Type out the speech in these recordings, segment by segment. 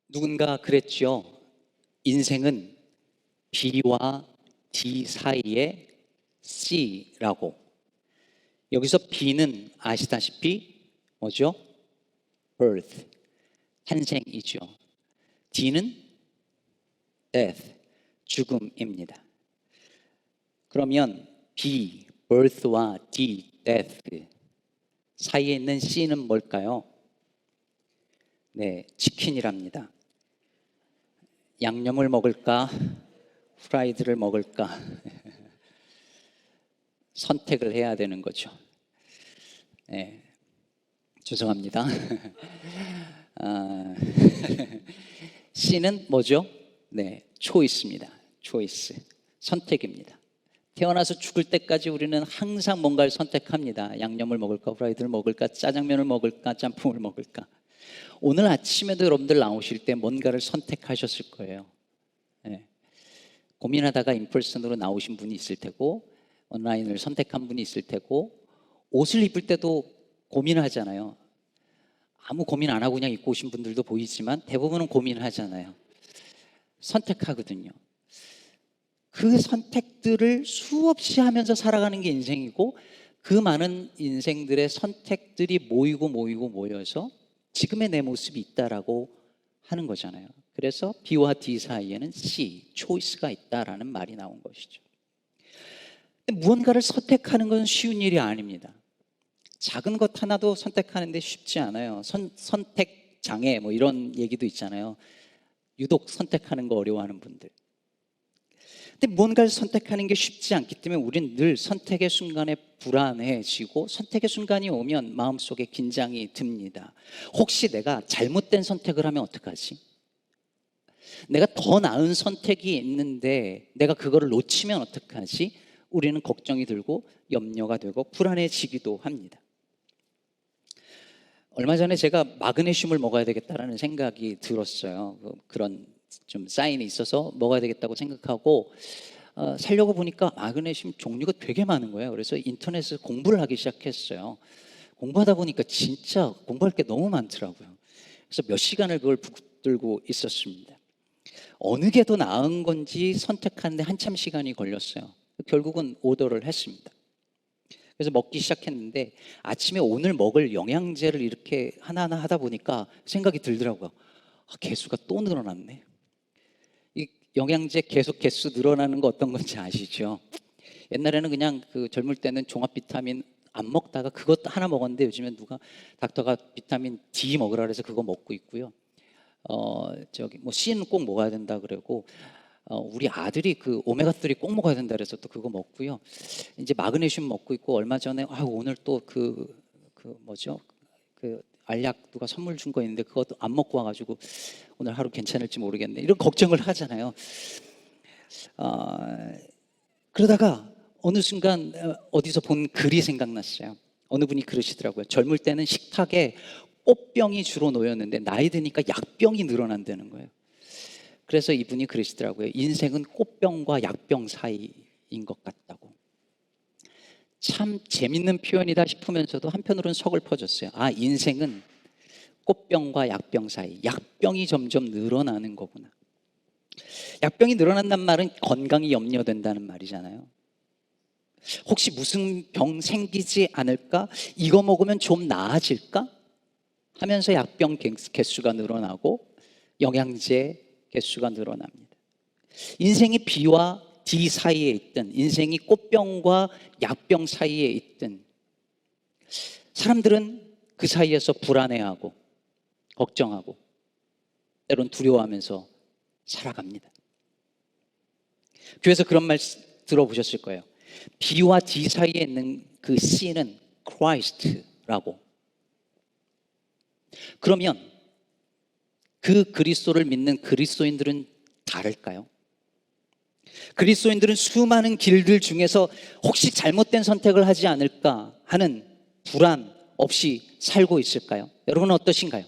누군가 그랬죠. 인생은 B와 D 사이의 C라고. 여기서 B는 아시다시피 뭐죠? birth, 탄생이죠. D는 death, 죽음입니다. 그러면 B, birth와 D, death 사이에 있는 C는 뭘까요? 네, 치킨이랍니다. 양념을 먹을까? 프라이드를 먹을까? 선택을 해야 되는 거죠. 네, 죄송합니다. C는 뭐죠? 네, 초이스입니다. 초이스, 선택입니다. 태어나서 죽을 때까지 우리는 항상 뭔가를 선택합니다. 양념을 먹을까? 프라이드를 먹을까? 짜장면을 먹을까? 짬뽕을 먹을까? 오늘 아침에도 여러분들 나오실 때 뭔가를 선택하셨을 거예요. 네. 고민하다가 인펄슨으로 나오신 분이 있을 테고, 온라인을 선택한 분이 있을 테고, 옷을 입을 때도 고민하잖아요. 아무 고민 안 하고 그냥 입고 오신 분들도 보이지만 대부분은 고민을 하잖아요. 선택하거든요. 그 선택들을 수없이 하면서 살아가는 게 인생이고, 그 많은 인생들의 선택들이 모여서 지금의 내 모습이 있다라고 하는 거잖아요. 그래서 B와 D 사이에는 C, 초이스가 있다라는 말이 나온 것이죠. 무언가를 선택하는 건 쉬운 일이 아닙니다. 작은 것 하나도 선택하는데 쉽지 않아요. 선택 장애 뭐 이런 얘기도 있잖아요. 유독 선택하는 거 어려워하는 분들. 근데 무언가를 선택하는 게 쉽지 않기 때문에 우리는 늘 선택의 순간에 불안해지고, 선택의 순간이 오면 마음속에 긴장이 듭니다. 혹시 내가 잘못된 선택을 하면 어떡하지? 내가 더 나은 선택이 있는데 내가 그거를 놓치면 어떡하지? 우리는 걱정이 들고 염려가 되고 불안해지기도 합니다. 얼마 전에 제가 마그네슘을 먹어야 되겠다라는 생각이 들었어요. 그런 좀 사인이 있어서 먹어야 되겠다고 생각하고 살려고 보니까 마그네슘 종류가 되게 많은 거예요. 그래서 인터넷에서 공부를 하기 시작했어요. 공부하다 보니까 진짜 공부할 게 너무 많더라고요. 그래서 몇 시간을 그걸 붙들고 있었습니다. 어느 게 더 나은 건지 선택하는데 한참 시간이 걸렸어요. 결국은 오더를 했습니다. 그래서 먹기 시작했는데 아침에 오늘 먹을 영양제를 이렇게 하나하나 하다 보니까 생각이 들더라고요. 개수가 또 늘어났네. 이 영양제 계속 개수 늘어나는 거 어떤 건지 아시죠? 옛날에는 그냥 그 젊을 때는 종합 비타민 안 먹다가 그것도 하나 먹었는데 요즘엔 누가 닥터가 비타민 D 먹으라 그래서 그거 먹고 있고요. 저기 뭐 C는 꼭 먹어야 된다 그러고, 우리 아들이 그 오메가3 꼭 먹어야 된다 그래서 또 그거 먹고요. 이제 마그네슘 먹고 있고, 얼마 전에 오늘 또 그 뭐죠? 그 알약 누가 선물 준 거 있는데 그것도 안 먹고 와가지고 오늘 하루 괜찮을지 모르겠네. 이런 걱정을 하잖아요. 그러다가 어느 순간 어디서 본 글이 생각났어요. 어느 분이 그러시더라고요. 젊을 때는 식탁에 꽃병이 주로 놓였는데 나이 드니까 약병이 늘어난다는 거예요. 그래서 이분이 그러시더라고요. 인생은 꽃병과 약병 사이인 것 같다고. 참 재밌는 표현이다 싶으면서도 한편으로는 서글퍼졌어요. 인생은 꽃병과 약병 사이. 약병이 점점 늘어나는 거구나. 약병이 늘어난다는 말은 건강이 염려된다는 말이잖아요. 혹시 무슨 병 생기지 않을까? 이거 먹으면 좀 나아질까? 하면서 약병 개수가 늘어나고 영양제 개수가 늘어납니다. 인생이 B와 D 사이에 있든, 인생이 꽃병과 약병 사이에 있든, 사람들은 그 사이에서 불안해하고 걱정하고 때론 두려워하면서 살아갑니다. 교회에서 그런 말 들어보셨을 거예요. B와 D 사이에 있는 그 C는 Christ라고. 그러면 그 그리스도를 믿는 그리스도인들은 다를까요? 그리스도인들은 수많은 길들 중에서 혹시 잘못된 선택을 하지 않을까 하는 불안 없이 살고 있을까요? 여러분은 어떠신가요?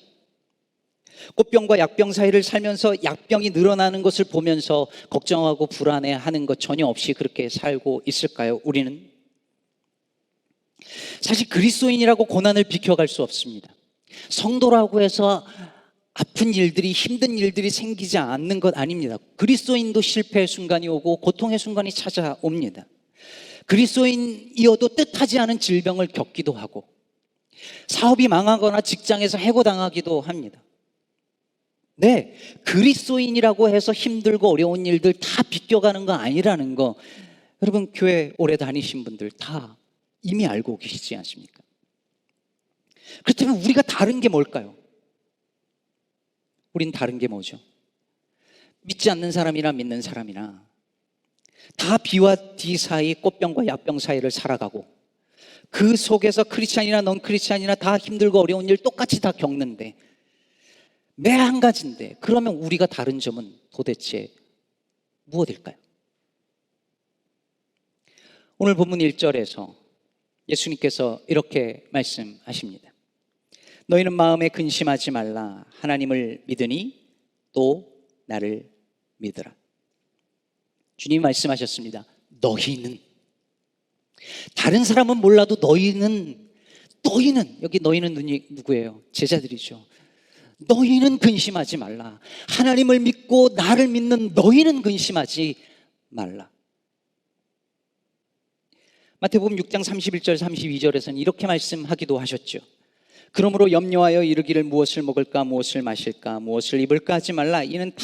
꽃병과 약병 사이를 살면서 약병이 늘어나는 것을 보면서 걱정하고 불안해하는 것 전혀 없이 그렇게 살고 있을까요? 우리는 사실 그리스도인이라고 고난을 비켜갈 수 없습니다. 성도라고 해서 아픈 일들이, 힘든 일들이 생기지 않는 것 아닙니다. 그리스도인도 실패의 순간이 오고 고통의 순간이 찾아옵니다. 그리스도인이어도 뜻하지 않은 질병을 겪기도 하고 사업이 망하거나 직장에서 해고당하기도 합니다. 네, 그리스도인이라고 해서 힘들고 어려운 일들 다 비껴가는 거 아니라는 거 여러분 교회 오래 다니신 분들 다 이미 알고 계시지 않습니까? 그렇다면 우리가 다른 게 뭘까요? 우린 다른 게 뭐죠? 믿지 않는 사람이나 믿는 사람이나 다 B와 D 사이, 꽃병과 약병 사이를 살아가고 그 속에서 크리스찬이나 넌 크리스찬이나 다 힘들고 어려운 일 똑같이 다 겪는데 매 한 가지인데 그러면 우리가 다른 점은 도대체 무엇일까요? 오늘 본문 1절에서 예수님께서 이렇게 말씀하십니다. 너희는 마음에 근심하지 말라. 하나님을 믿으니 또 나를 믿으라. 주님이 말씀하셨습니다. 너희는, 다른 사람은 몰라도 너희는 여기 너희는 누구예요? 제자들이죠. 너희는 근심하지 말라. 하나님을 믿고 나를 믿는 너희는 근심하지 말라. 마태복음 6장 31절 32절에서는 이렇게 말씀하기도 하셨죠. 그러므로 염려하여 이르기를 무엇을 먹을까 무엇을 마실까 무엇을 입을까 하지 말라. 이는 다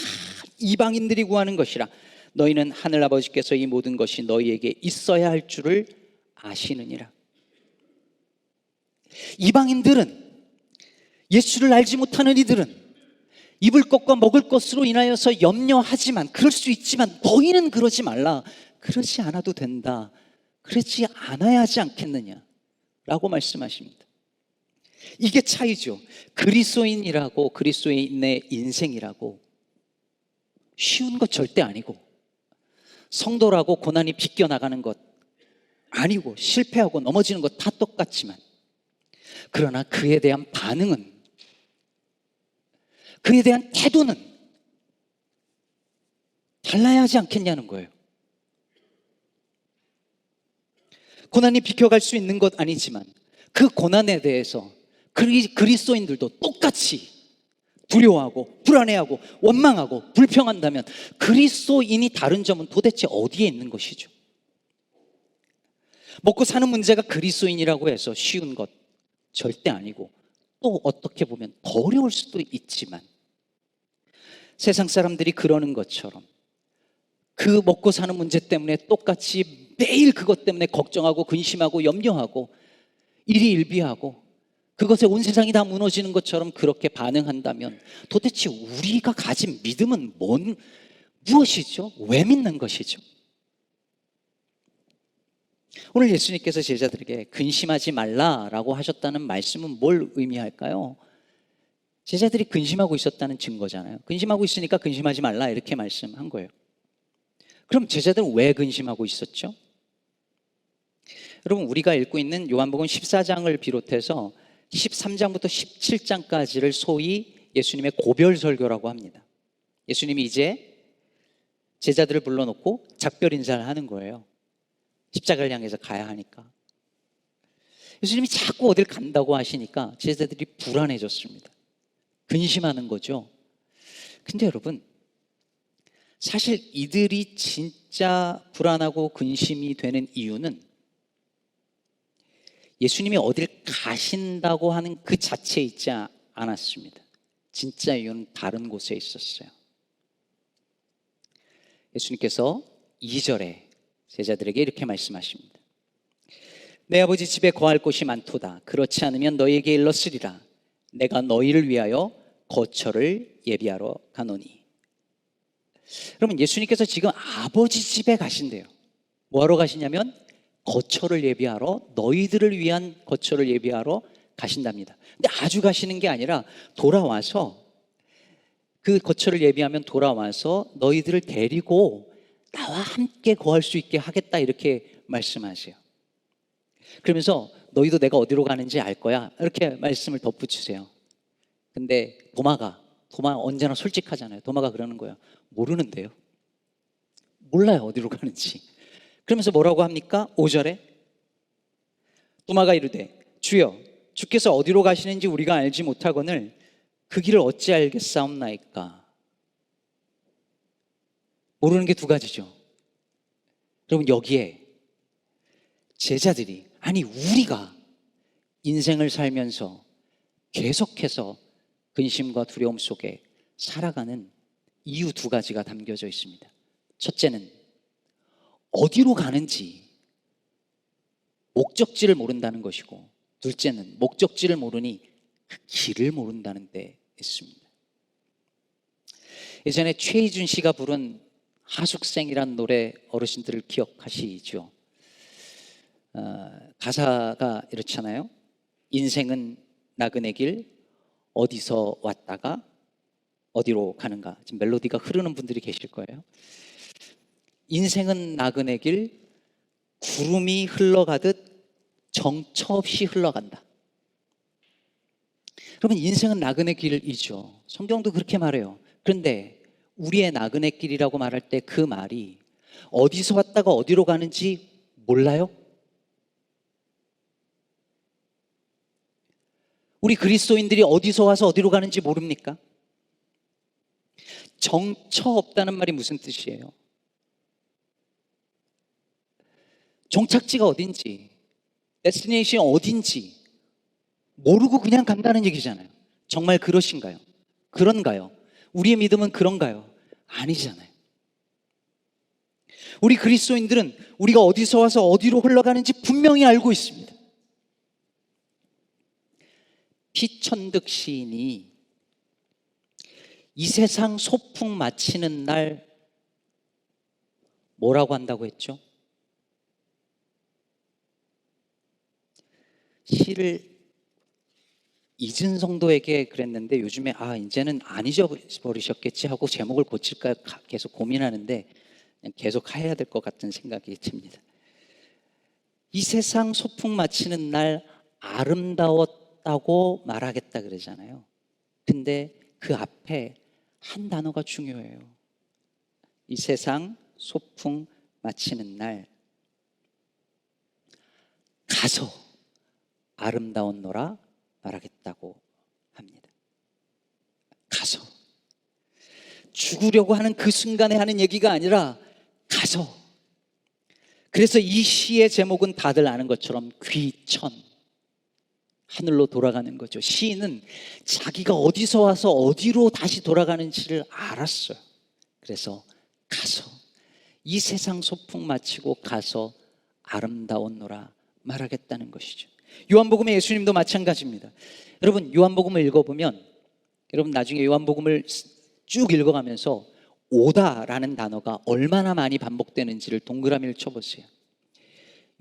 이방인들이 구하는 것이라. 너희는 하늘아버지께서 이 모든 것이 너희에게 있어야 할 줄을 아시느니라. 이방인들은, 예수를 알지 못하는 이들은 입을 것과 먹을 것으로 인하여서 염려하지만, 그럴 수 있지만 너희는 그러지 말라. 그러지 않아도 된다. 그러지 않아야 하지 않겠느냐 라고 말씀하십니다. 이게 차이죠. 그리스도인이라고, 그리스도인의 인생이라고 쉬운 것 절대 아니고, 성도라고 고난이 비껴나가는 것 아니고, 실패하고 넘어지는 것 다 똑같지만, 그러나 그에 대한 반응은, 그에 대한 태도는 달라야 하지 않겠냐는 거예요. 고난이 비켜갈 수 있는 것 아니지만 그 고난에 대해서 그리스도인들도 똑같이 두려워하고 불안해하고 원망하고 불평한다면 그리스도인이 다른 점은 도대체 어디에 있는 것이죠? 먹고 사는 문제가 그리스도인이라고 해서 쉬운 것 절대 아니고, 또 어떻게 보면 더 어려울 수도 있지만, 세상 사람들이 그러는 것처럼 그 먹고 사는 문제 때문에 똑같이 매일 그것 때문에 걱정하고 근심하고 염려하고 일희일비하고 그것에 온 세상이 다 무너지는 것처럼 그렇게 반응한다면 도대체 우리가 가진 믿음은 무엇이죠? 왜 믿는 것이죠? 오늘 예수님께서 제자들에게 근심하지 말라라고 하셨다는 말씀은 뭘 의미할까요? 제자들이 근심하고 있었다는 증거잖아요. 근심하고 있으니까 근심하지 말라 이렇게 말씀한 거예요. 그럼 제자들은 왜 근심하고 있었죠? 여러분, 우리가 읽고 있는 요한복음 14장을 비롯해서 13장부터 17장까지를 소위 예수님의 고별 설교라고 합니다. 예수님이 이제 제자들을 불러놓고 작별 인사를 하는 거예요. 십자가를 향해서 가야 하니까. 예수님이 자꾸 어딜 간다고 하시니까 제자들이 불안해졌습니다. 근심하는 거죠. 근데 여러분, 사실 이들이 진짜 불안하고 근심이 되는 이유는 예수님이 어딜 가신다고 하는 그 자체에 있지 않았습니다. 진짜 이유는 다른 곳에 있었어요. 예수님께서 2절에 제자들에게 이렇게 말씀하십니다. 내 아버지 집에 거할 곳이 많도다. 그렇지 않으면 너희에게 일렀으리라. 내가 너희를 위하여 거처를 예비하러 가노니. 여러분, 예수님께서 지금 아버지 집에 가신대요. 뭐하러 가시냐면 거처를 예비하러, 너희들을 위한 거처를 예비하러 가신답니다. 근데 아주 가시는 게 아니라 돌아와서, 그 거처를 예비하면 돌아와서 너희들을 데리고 나와 함께 거할 수 있게 하겠다 이렇게 말씀하세요. 그러면서 너희도 내가 어디로 가는지 알 거야 이렇게 말씀을 덧붙이세요. 근데 도마가 언제나 솔직하잖아요. 도마가 그러는 거예요. 모르는데요. 몰라요, 어디로 가는지. 그러면서 뭐라고 합니까? 5절에 도마가 이르되 주여, 주께서 어디로 가시는지 우리가 알지 못하거늘 그 길을 어찌 알겠사옵나이까. 모르는 게 두 가지죠. 여러분, 여기에 제자들이, 아니 우리가 인생을 살면서 계속해서 근심과 두려움 속에 살아가는 이유 두 가지가 담겨져 있습니다. 첫째는 어디로 가는지 목적지를 모른다는 것이고, 둘째는 목적지를 모르니 그 길을 모른다는 데 있습니다. 예전에 최희준 씨가 부른 하숙생이란 노래, 어르신들을 기억하시죠? 가사가 이렇잖아요. 인생은 나그네 길, 어디서 왔다가 어디로 가는가. 지금 멜로디가 흐르는 분들이 계실 거예요. 인생은 나그네 길, 구름이 흘러가듯 정처 없이 흘러간다. 여러분, 인생은 나그네 길이죠. 성경도 그렇게 말해요. 그런데 우리의 나그네 길이라고 말할 때 그 말이 어디서 왔다가 어디로 가는지 몰라요? 우리 그리스도인들이 어디서 와서 어디로 가는지 모릅니까? 정처 없다는 말이 무슨 뜻이에요? 종착지가 어딘지, 데스티네이션이 어딘지 모르고 그냥 간다는 얘기잖아요. 정말 그러신가요? 그런가요? 우리의 믿음은 그런가요? 아니잖아요. 우리 그리스도인들은 우리가 어디서 와서 어디로 흘러가는지 분명히 알고 있습니다. 피천득 시인이 이 세상 소풍 마치는 날 뭐라고 한다고 했죠? 시를 이진성도에게 그랬는데 요즘에 이제는 안 잊어버리셨겠지 하고 제목을 고칠까 계속 고민하는데 그냥 계속 해야 될 것 같은 생각이 듭니다. 이 세상 소풍 마치는 날 아름다웠다고 말하겠다 그러잖아요. 근데 그 앞에 한 단어가 중요해요. 이 세상 소풍 마치는 날 가서 아름다웠노라 말하겠다고 합니다. 가서. 죽으려고 하는 그 순간에 하는 얘기가 아니라 가서. 그래서 이 시의 제목은 다들 아는 것처럼 귀천, 하늘로 돌아가는 거죠. 시인은 자기가 어디서 와서 어디로 다시 돌아가는지를 알았어요. 그래서 가서, 이 세상 소풍 마치고 가서 아름다웠노라 말하겠다는 것이죠. 요한복음의 예수님도 마찬가지입니다. 여러분, 요한복음을 읽어보면, 여러분 나중에 요한복음을 쭉 읽어가면서 오다라는 단어가 얼마나 많이 반복되는지를 동그라미를 쳐보세요.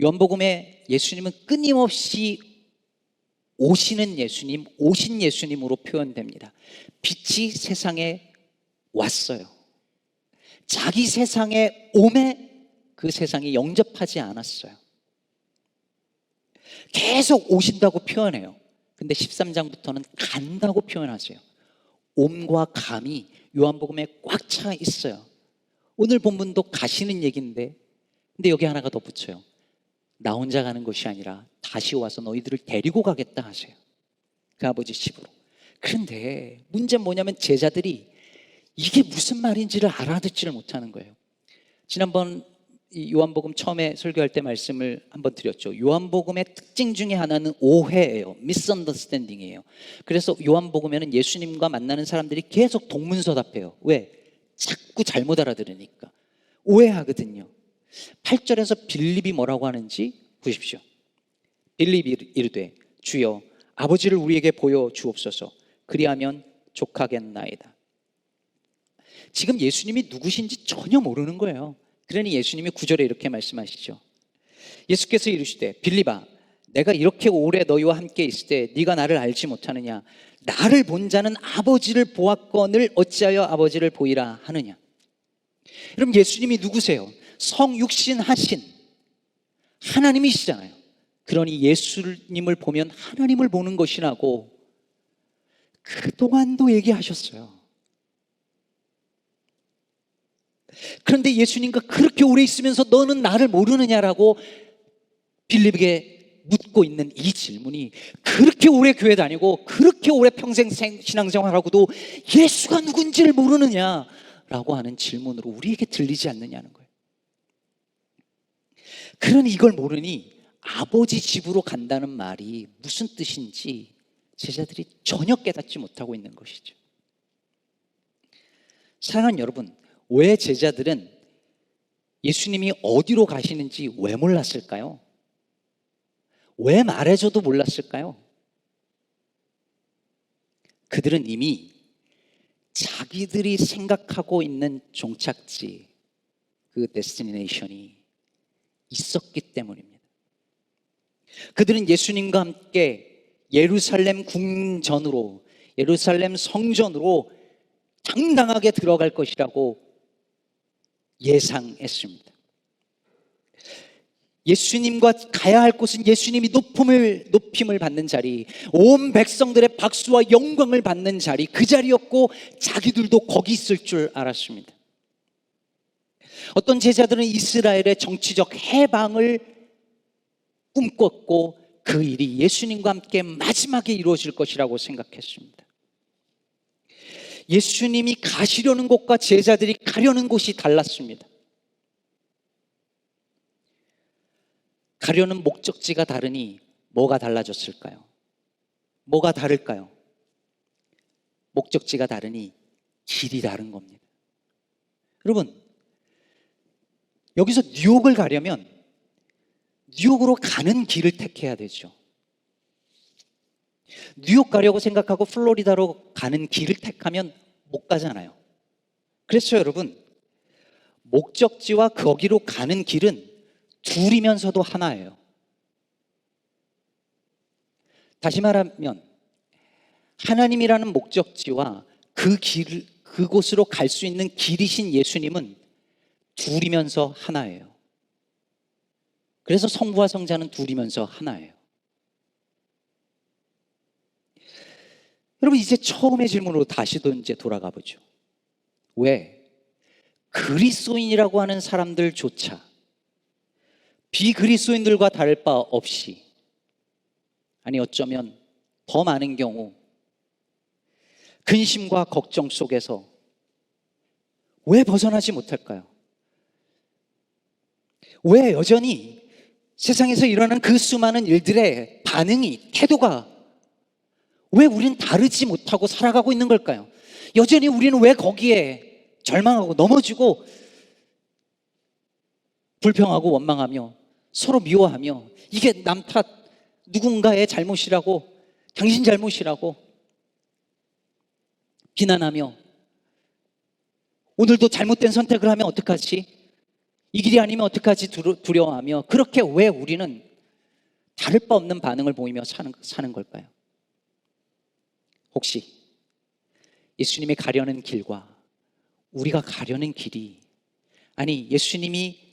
요한복음에 예수님은 끊임없이 오시는 예수님, 오신 예수님으로 표현됩니다. 빛이 세상에 왔어요. 자기 세상에 오매 그 세상이 영접하지 않았어요. 계속 오신다고 표현해요. 근데 13장부터는 간다고 표현하세요. 옴과 감이 요한복음에 꽉 차 있어요. 오늘 본문도 가시는 얘기인데, 근데 여기 하나가 더 붙여요. 나 혼자 가는 것이 아니라 다시 와서 너희들을 데리고 가겠다 하세요. 그 아버지 집으로. 그런데 문제는 뭐냐면 제자들이 이게 무슨 말인지를 알아듣지를 못하는 거예요. 지난번 이 요한복음 처음에 설교할 때 말씀을 한번 드렸죠. 요한복음의 특징 중에 하나는 오해예요. misunderstanding이에요. 그래서 요한복음에는 예수님과 만나는 사람들이 계속 동문서답해요. 왜? 자꾸 잘못 알아들으니까. 오해하거든요. 8절에서 빌립이 뭐라고 하는지 보십시오. 빌립이 이르되 주여 아버지를 우리에게 보여 주옵소서. 그리하면 족하겠나이다. 지금 예수님이 누구신지 전혀 모르는 거예요. 그러니 예수님이 9절에 이렇게 말씀하시죠. 예수께서 이르시되 빌립아 내가 이렇게 오래 너희와 함께 있을 때 네가 나를 알지 못하느냐. 나를 본 자는 아버지를 보았거늘 어찌하여 아버지를 보이라 하느냐. 여러분, 예수님이 누구세요? 성육신 하신 하나님이시잖아요. 그러니 예수님을 보면 하나님을 보는 것이라고 그동안도 얘기하셨어요. 그런데 예수님과 그렇게 오래 있으면서 너는 나를 모르느냐라고 빌립에게 묻고 있는 이 질문이 그렇게 오래 교회 다니고 그렇게 오래 평생 신앙생활하고도 예수가 누군지를 모르느냐라고 하는 질문으로 우리에게 들리지 않느냐는 거예요. 그러니 이걸 모르니 아버지 집으로 간다는 말이 무슨 뜻인지 제자들이 전혀 깨닫지 못하고 있는 것이죠. 사랑하는 여러분, 왜 제자들은 예수님이 어디로 가시는지 왜 몰랐을까요? 왜 말해줘도 몰랐을까요? 그들은 이미 자기들이 생각하고 있는 종착지, 그 데스티네이션이 있었기 때문입니다. 그들은 예수님과 함께 예루살렘 궁전으로, 예루살렘 성전으로 당당하게 들어갈 것이라고 예상했습니다. 예수님과 가야 할 곳은 예수님이 높임을 받는 자리, 온 백성들의 박수와 영광을 받는 자리, 그 자리였고 자기들도 거기 있을 줄 알았습니다. 어떤 제자들은 이스라엘의 정치적 해방을 꿈꿨고 그 일이 예수님과 함께 마지막에 이루어질 것이라고 생각했습니다. 예수님이 가시려는 곳과 제자들이 가려는 곳이 달랐습니다. 가려는 목적지가 다르니 뭐가 달라졌을까요? 뭐가 다를까요? 목적지가 다르니 길이 다른 겁니다. 여러분, 여기서 뉴욕을 가려면 뉴욕으로 가는 길을 택해야 되죠. 뉴욕 가려고 생각하고 플로리다로 가는 길을 택하면 못 가잖아요. 그래서 여러분, 목적지와 거기로 가는 길은 둘이면서도 하나예요. 다시 말하면 하나님이라는 목적지와 그곳으로 갈 수 있는 길이신 예수님은 둘이면서 하나예요. 그래서 성부와 성자는 둘이면서 하나예요. 여러분, 이제 처음의 질문으로 다시 이제 돌아가 보죠. 왜 그리스도인이라고 하는 사람들조차 비그리스도인들과 다를 바 없이, 아니 어쩌면 더 많은 경우 근심과 걱정 속에서 왜 벗어나지 못할까요? 왜 여전히 세상에서 일어나는 그 수많은 일들의 반응이, 태도가 왜 우리는 다르지 못하고 살아가고 있는 걸까요? 여전히 우리는 왜 거기에 절망하고 넘어지고 불평하고 원망하며 서로 미워하며 이게 남 탓, 누군가의 잘못이라고, 당신 잘못이라고 비난하며 오늘도 잘못된 선택을 하면 어떡하지? 이 길이 아니면 어떡하지? 두려워하며 그렇게 왜 우리는 다를 바 없는 반응을 보이며 사는 걸까요? 혹시 예수님이 가려는 길과 우리가 가려는 길이, 아니 예수님이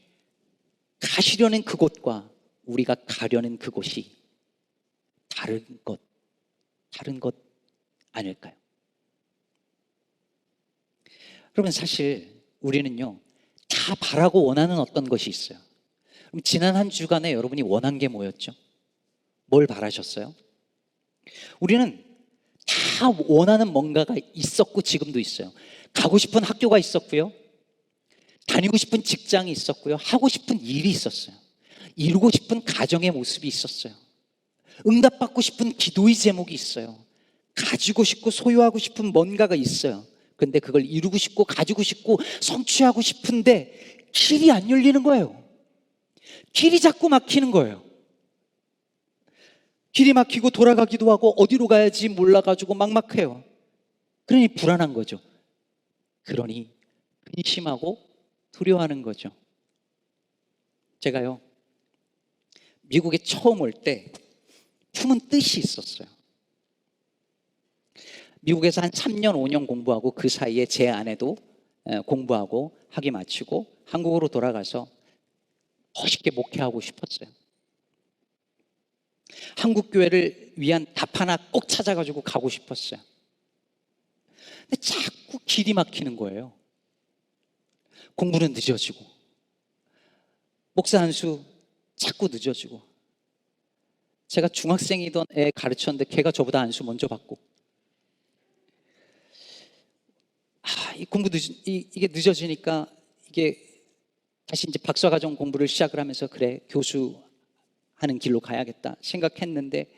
가시려는 그곳과 우리가 가려는 그곳이 다른 것 아닐까요? 여러분, 사실 우리는요 다 바라고 원하는 어떤 것이 있어요. 그럼 지난 한 주간에 여러분이 원한 게 뭐였죠? 뭘 바라셨어요? 우리는 다 원하는 뭔가가 있었고 지금도 있어요. 가고 싶은 학교가 있었고요, 다니고 싶은 직장이 있었고요, 하고 싶은 일이 있었어요, 이루고 싶은 가정의 모습이 있었어요, 응답받고 싶은 기도의 제목이 있어요, 가지고 싶고 소유하고 싶은 뭔가가 있어요. 근데 그걸 이루고 싶고 가지고 싶고 성취하고 싶은데 길이 안 열리는 거예요. 길이 자꾸 막히는 거예요. 길이 막히고 돌아가기도 하고 어디로 가야지 몰라가지고 막막해요. 그러니 불안한 거죠. 그러니 근심하고 두려워하는 거죠. 제가요 미국에 처음 올 때 품은 뜻이 있었어요. 미국에서 한 3년 5년 공부하고 그 사이에 제 아내도 공부하고 학위 마치고 한국으로 돌아가서 멋있게 목회하고 싶었어요. 한국 교회를 위한 답 하나 꼭 찾아가지고 가고 싶었어요. 근데 자꾸 길이 막히는 거예요. 공부는 늦어지고, 목사 안수 자꾸 늦어지고, 제가 중학생이던 애 가르쳤는데 걔가 저보다 안수 먼저 받고, 이 공부 이게 늦어지니까 이게 다시 이제 박사과정 공부를 시작을 하면서 그래, 교수하는 길로 가야겠다 생각했는데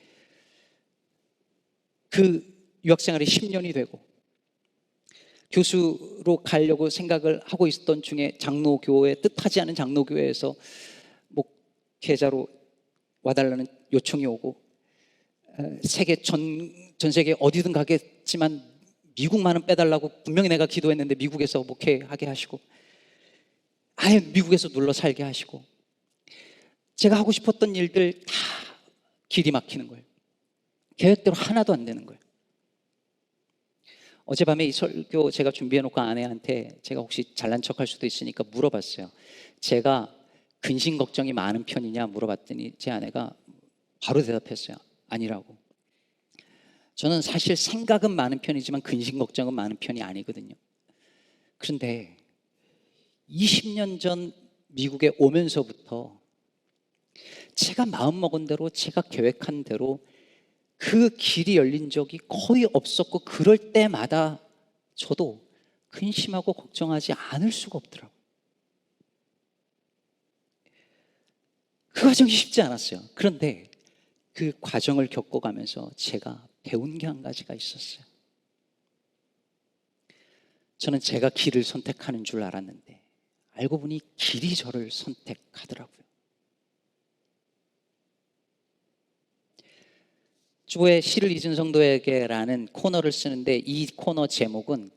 그 유학생활이 10년이 되고 교수로 가려고 생각을 하고 있었던 중에 장로교회, 뜻하지 않은 장로교회에서 목회자로 와달라는 요청이 오고, 전 세계 어디든 가겠지만 미국만은 빼달라고 분명히 내가 기도했는데 미국에서 목회하게 하시고, 아예 미국에서 눌러 살게 하시고, 제가 하고 싶었던 일들 다 길이 막히는 거예요. 계획대로 하나도 안 되는 거예요. 어젯밤에 이 설교 제가 준비해놓고 아내한테 제가 혹시 잘난 척할 수도 있으니까 물어봤어요. 제가 근심 걱정이 많은 편이냐 물어봤더니 제 아내가 바로 대답했어요. 아니라고. 저는 사실 생각은 많은 편이지만 근심 걱정은 많은 편이 아니거든요. 그런데 20년 전 미국에 오면서부터 제가 마음먹은 대로, 제가 계획한 대로 그 길이 열린 적이 거의 없었고, 그럴 때마다 저도 근심하고 걱정하지 않을 수가 없더라고요. 그 과정이 쉽지 않았어요. 그런데 그 과정을 겪어가면서 제가 배운 게 한 가지가 있었어요. 저는 제가 길을 선택하는 줄 알았는데 알고 보니 길이 저를 선택하더라고요. 주보에 시를 잊은 성도에게라는 코너를 쓰는데, 이 코너 제목은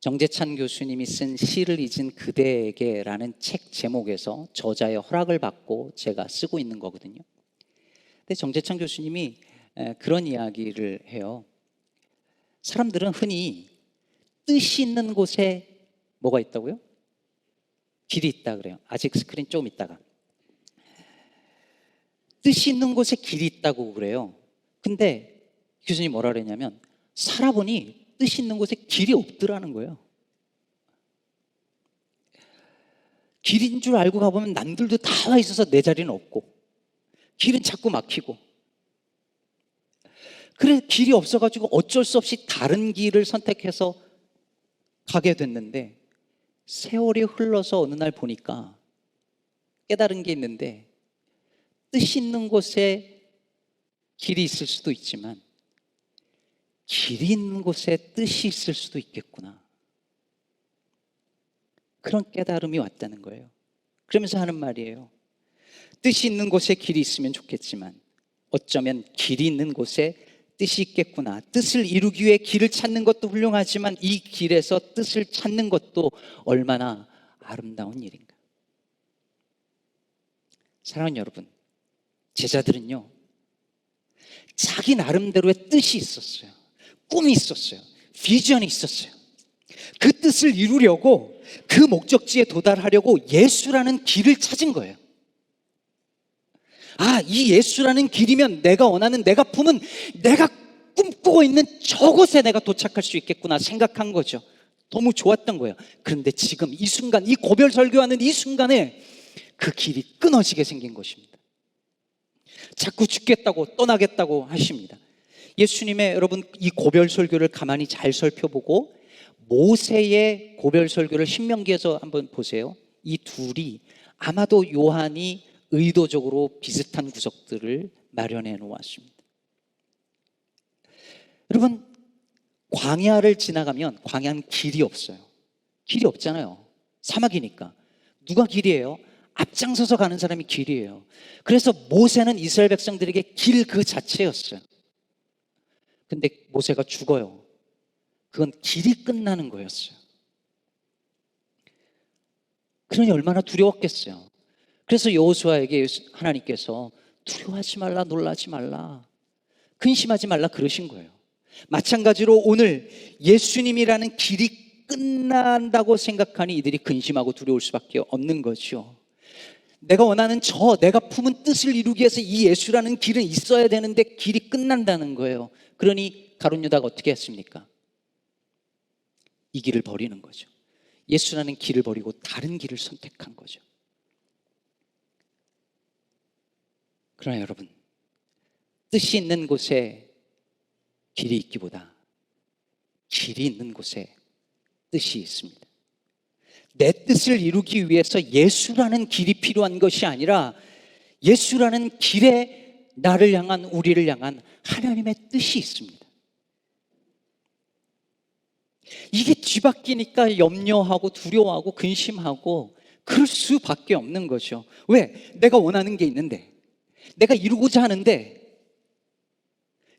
정재찬 교수님이 쓴 시를 잊은 그대에게라는 책 제목에서 저자의 허락을 받고 제가 쓰고 있는 거거든요. 근데 정재찬 교수님이 그런 이야기를 해요. 사람들은 흔히 뜻이 있는 곳에 뭐가 있다고요? 길이 있다 그래요. 아직 스크린 조금 있다가. 뜻이 있는 곳에 길이 있다고 그래요. 근데 교수님이 뭐라 그랬냐면, 살아보니 뜻이 있는 곳에 길이 없더라는 거예요. 길인 줄 알고 가보면 남들도 다 와 있어서 내 자리는 없고, 길은 자꾸 막히고, 그래 길이 없어가지고 어쩔 수 없이 다른 길을 선택해서 가게 됐는데, 세월이 흘러서 어느 날 보니까 깨달은 게 있는데, 뜻이 있는 곳에 길이 있을 수도 있지만 길이 있는 곳에 뜻이 있을 수도 있겠구나, 그런 깨달음이 왔다는 거예요. 그러면서 하는 말이에요. 뜻이 있는 곳에 길이 있으면 좋겠지만 어쩌면 길이 있는 곳에 뜻이 있겠구나. 뜻을 이루기 위해 길을 찾는 것도 훌륭하지만 이 길에서 뜻을 찾는 것도 얼마나 아름다운 일인가. 사랑하는 여러분, 제자들은요, 자기 나름대로의 뜻이 있었어요. 꿈이 있었어요. 비전이 있었어요. 그 뜻을 이루려고, 그 목적지에 도달하려고 예수라는 길을 찾은 거예요. 이 예수라는 길이면 내가 원하는, 내가 품은, 내가 꿈꾸고 있는 저곳에 내가 도착할 수 있겠구나 생각한 거죠. 너무 좋았던 거예요. 그런데 지금 이 순간, 이 고별 설교하는 이 순간에 그 길이 끊어지게 생긴 것입니다. 자꾸 죽겠다고, 떠나겠다고 하십니다. 예수님의, 여러분, 이 고별 설교를 가만히 잘 살펴보고 모세의 고별 설교를 신명기에서 한번 보세요. 이 둘이 아마도 요한이 의도적으로 비슷한 구석들을 마련해 놓았습니다. 여러분, 광야를 지나가면, 광야는 길이 없어요. 길이 없잖아요. 사막이니까. 누가 길이에요? 앞장서서 가는 사람이 길이에요. 그래서 모세는 이스라엘 백성들에게 길 그 자체였어요. 근데 모세가 죽어요. 그건 길이 끝나는 거였어요. 그러니 얼마나 두려웠겠어요. 그래서 여호수아에게 하나님께서 두려워하지 말라, 놀라지 말라, 근심하지 말라 그러신 거예요. 마찬가지로 오늘 예수님이라는 길이 끝난다고 생각하니 이들이 근심하고 두려울 수밖에 없는 거죠. 내가 원하는 내가 품은 뜻을 이루기 위해서 이 예수라는 길은 있어야 되는데 길이 끝난다는 거예요. 그러니 가룟 유다가 어떻게 했습니까? 이 길을 버리는 거죠. 예수라는 길을 버리고 다른 길을 선택한 거죠. 그러나 여러분, 뜻이 있는 곳에 길이 있기보다 길이 있는 곳에 뜻이 있습니다. 내 뜻을 이루기 위해서 예수라는 길이 필요한 것이 아니라 예수라는 길에 나를 향한, 우리를 향한 하나님의 뜻이 있습니다. 이게 뒤바뀌니까 염려하고 두려워하고 근심하고 그럴 수밖에 없는 거죠. 왜? 내가 원하는 게 있는데, 내가 이루고자 하는데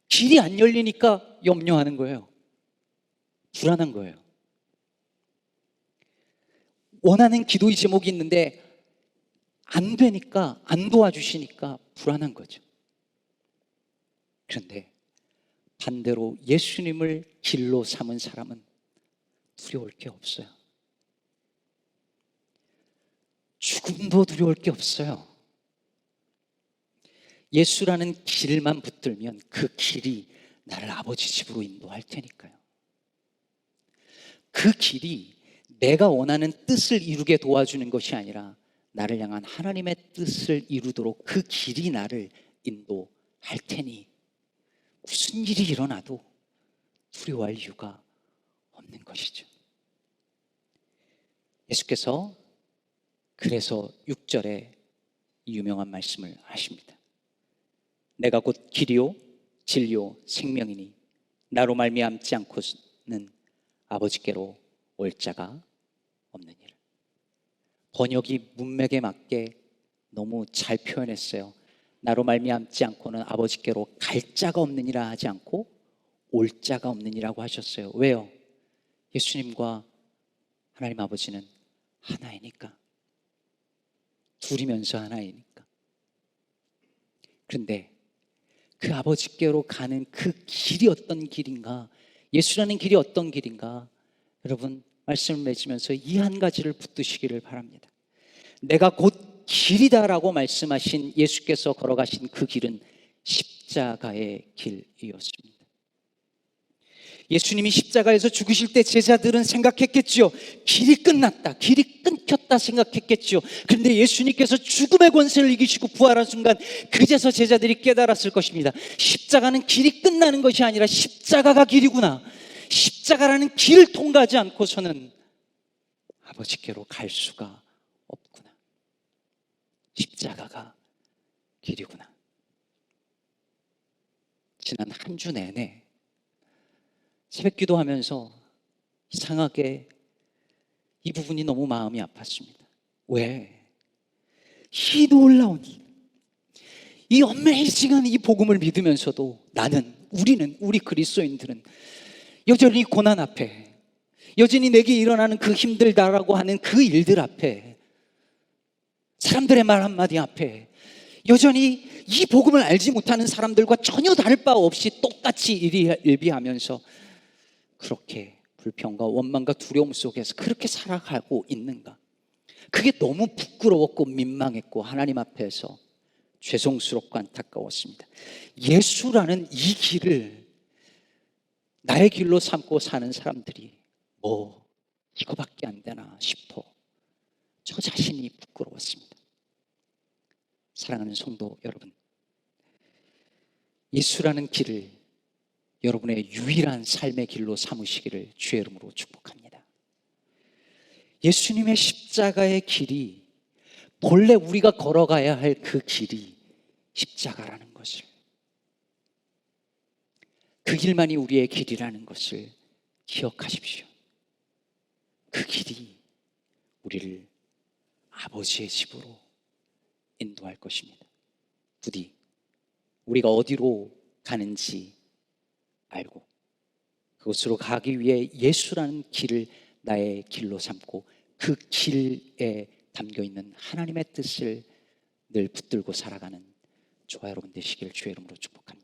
길이 안 열리니까 염려하는 거예요. 불안한 거예요. 원하는 기도의 제목이 있는데 안 되니까, 안 도와주시니까 불안한 거죠. 그런데 반대로 예수님을 길로 삼은 사람은 두려울 게 없어요. 죽음도 두려울 게 없어요. 예수라는 길만 붙들면 그 길이 나를 아버지 집으로 인도할 테니까요. 그 길이 내가 원하는 뜻을 이루게 도와주는 것이 아니라 나를 향한 하나님의 뜻을 이루도록 그 길이 나를 인도할 테니 무슨 일이 일어나도 두려워할 이유가 없는 것이죠. 예수께서 그래서 6절에 유명한 말씀을 하십니다. 내가 곧 길이요 진리요 생명이니 나로 말미암지 않고는 아버지께로 올 자가 없느니라. 번역이 문맥에 맞게 너무 잘 표현했어요. 나로 말미암지 않고는 아버지께로 갈 자가 없느니라 하지 않고 올 자가 없느니라고 하셨어요. 왜요? 예수님과 하나님 아버지는 하나이니까. 둘이면서 하나이니까. 그런데 그 아버지께로 가는 그 길이 어떤 길인가, 예수라는 길이 어떤 길인가, 여러분 말씀을 맺으면서 이 한 가지를 붙드시기를 바랍니다. 내가 곧 길이다라고 말씀하신 예수께서 걸어가신 그 길은 십자가의 길이었습니다. 예수님이 십자가에서 죽으실 때 제자들은 생각했겠지요. 길이 끝났다, 길이 끊겼다 생각했겠지요. 그런데 예수님께서 죽음의 권세를 이기시고 부활한 순간 그제서 제자들이 깨달았을 것입니다. 십자가는 길이 끝나는 것이 아니라 십자가가 길이구나. 십자가라는 길을 통과하지 않고서는 아버지께로 갈 수가 없구나. 십자가가 길이구나. 지난 한 주 내내 새벽 기도하면서 이상하게 이 부분이 너무 마음이 아팠습니다. 왜? 이 놀라운 이 어메이징한 이 복음을 믿으면서도 우리 그리스도인들은 여전히 고난 앞에, 여전히 내게 일어나는 그 힘들다라고 하는 그 일들 앞에, 사람들의 말 한마디 앞에 여전히 이 복음을 알지 못하는 사람들과 전혀 다를 바 없이 똑같이 일비하면서 그렇게 불평과 원망과 두려움 속에서 그렇게 살아가고 있는가? 그게 너무 부끄러웠고 민망했고 하나님 앞에서 죄송스럽고 안타까웠습니다. 예수라는 이 길을 나의 길로 삼고 사는 사람들이 이거밖에 안 되나 싶어 저 자신이 부끄러웠습니다. 사랑하는 성도 여러분, 예수라는 길을 여러분의 유일한 삶의 길로 삼으시기를 주의 이름으로 축복합니다. 예수님의 십자가의 길이 본래 우리가 걸어가야 할 그 길이 십자가라는 것을, 그 길만이 우리의 길이라는 것을 기억하십시오. 그 길이 우리를 아버지의 집으로 인도할 것입니다. 부디 우리가 어디로 가는지 알고 그곳으로 가기 위해 예수라는 길을 나의 길로 삼고 그 길에 담겨있는 하나님의 뜻을 늘 붙들고 살아가는 저와 여러분 되시길 주의 이름으로 축복합니다.